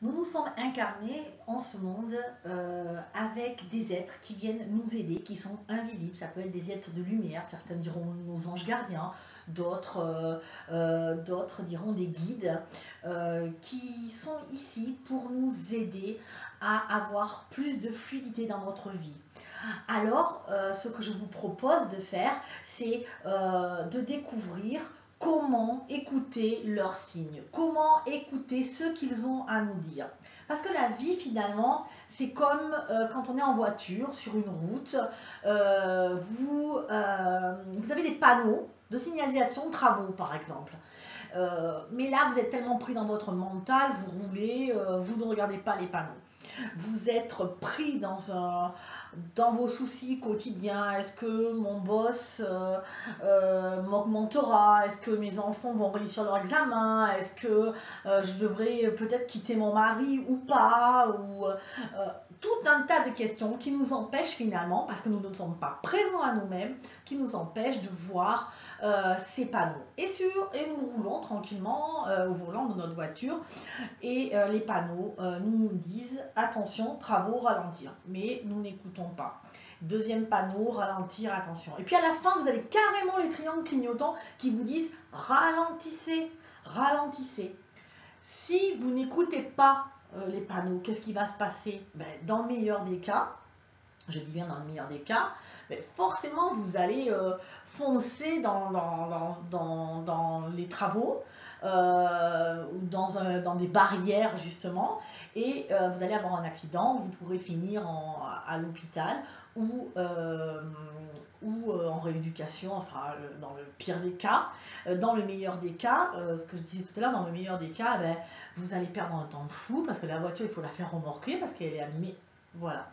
Nous nous sommes incarnés en ce monde avec des êtres qui viennent nous aider, qui sont invisibles. Ça peut être des êtres de lumière, certains diront nos anges gardiens, d'autres diront des guides qui sont ici pour nous aider à avoir plus de fluidité dans notre vie. Alors, ce que je vous propose de faire, c'est de découvrir comment écouter leurs signes, comment écouter ce qu'ils ont à nous dire. Parce que la vie, finalement, c'est comme quand on est en voiture, sur une route, vous avez des panneaux de signalisation de travaux, par exemple. Mais là, vous êtes tellement pris dans votre mental, vous roulez, vous ne regardez pas les panneaux. Vous êtes pris dans vos soucis quotidiens. Est-ce que mon boss m'augmentera? Est-ce que mes enfants vont réussir leur examen? Est-ce que je devrais peut-être quitter mon mari ou pas? Tout un tas de questions qui nous empêchent finalement, parce que nous ne sommes pas présents à nous-mêmes, qui nous empêchent de voir ces panneaux. Et nous roulons tranquillement au volant de notre voiture et les panneaux nous disent attention, travaux, ralentir. Mais nous n'écoutons pas. Deuxième panneau, ralentir, attention. Et puis à la fin, vous avez carrément les triangles clignotants qui vous disent ralentissez, ralentissez. Si vous n'écoutez pas les panneaux, qu'est-ce qui va se passer? Dans le meilleur des cas, je dis bien dans le meilleur des cas, forcément vous allez foncer dans les travaux, dans des barrières justement, et vous allez avoir un accident, vous pourrez finir à l'hôpital ou en rééducation, enfin dans le pire des cas. Dans le meilleur des cas, ce que je disais tout à l'heure, dans le meilleur des cas, vous allez perdre un temps fou parce que la voiture, il faut la faire remorquer parce qu'elle est abîmée. Voilà.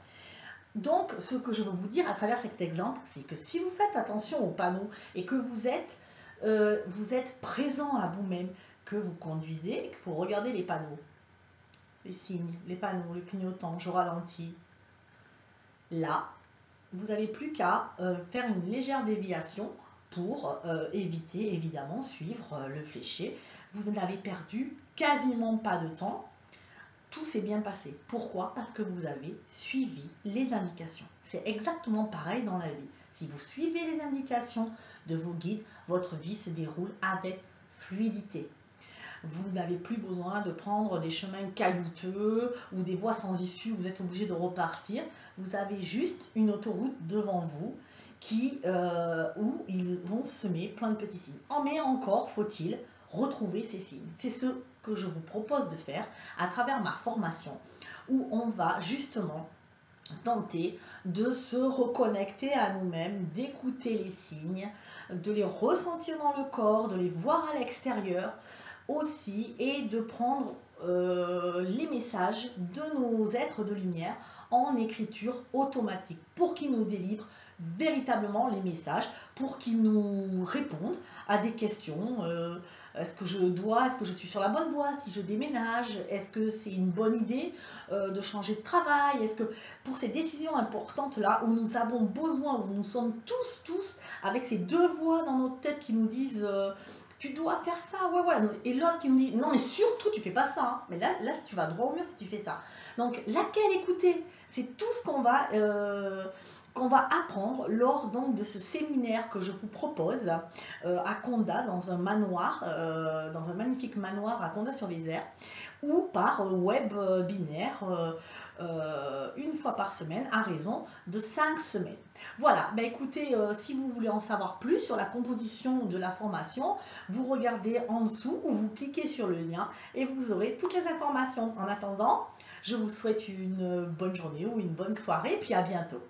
Donc, ce que je veux vous dire à travers cet exemple, c'est que si vous faites attention aux panneaux et que vous êtes présent à vous-même, que vous conduisez et que vous regardez les panneaux, les signes, les panneaux, le clignotant, je ralentis, là, vous n'avez plus qu'à faire une légère déviation pour éviter, évidemment, suivre le fléché. Vous n'avez perdu quasiment pas de temps. Tout s'est bien passé. Pourquoi? Parce que vous avez suivi les indications. C'est exactement pareil dans la vie. Si vous suivez les indications de vos guides, votre vie se déroule avec fluidité. Vous n'avez plus besoin de prendre des chemins caillouteux ou des voies sans issue, vous êtes obligé de repartir. Vous avez juste une autoroute devant vous où ils ont semé plein de petits signes. Mais encore faut-il retrouver ces signes. C'est ce que je vous propose de faire à travers ma formation où on va justement tenter de se reconnecter à nous-mêmes, d'écouter les signes, de les ressentir dans le corps, de les voir à l'extérieur aussi et de prendre les messages de nos êtres de lumière en écriture automatique pour qu'ils nous délivrent véritablement les messages, pour qu'ils nous répondent à des questions. Est-ce que je suis sur la bonne voie si je déménage? Est-ce que c'est une bonne idée de changer de travail? Est-ce que pour ces décisions importantes là où nous avons besoin, où nous sommes tous avec ces deux voix dans notre tête qui nous disent tu dois faire ça, ouais, et l'autre qui nous dit non mais surtout tu fais pas ça, hein. Mais là tu vas droit au mur si tu fais ça. Donc laquelle écouter? C'est tout ce qu'on va apprendre lors donc de ce séminaire que je vous propose à Condat, dans un manoir, dans un magnifique manoir à Condat-sur-Vézère, ou par web binaire une fois par semaine à raison de 5 semaines. Voilà, écoutez, si vous voulez en savoir plus sur la composition de la formation, vous regardez en dessous ou vous cliquez sur le lien et vous aurez toutes les informations. En attendant, je vous souhaite une bonne journée ou une bonne soirée, puis à bientôt.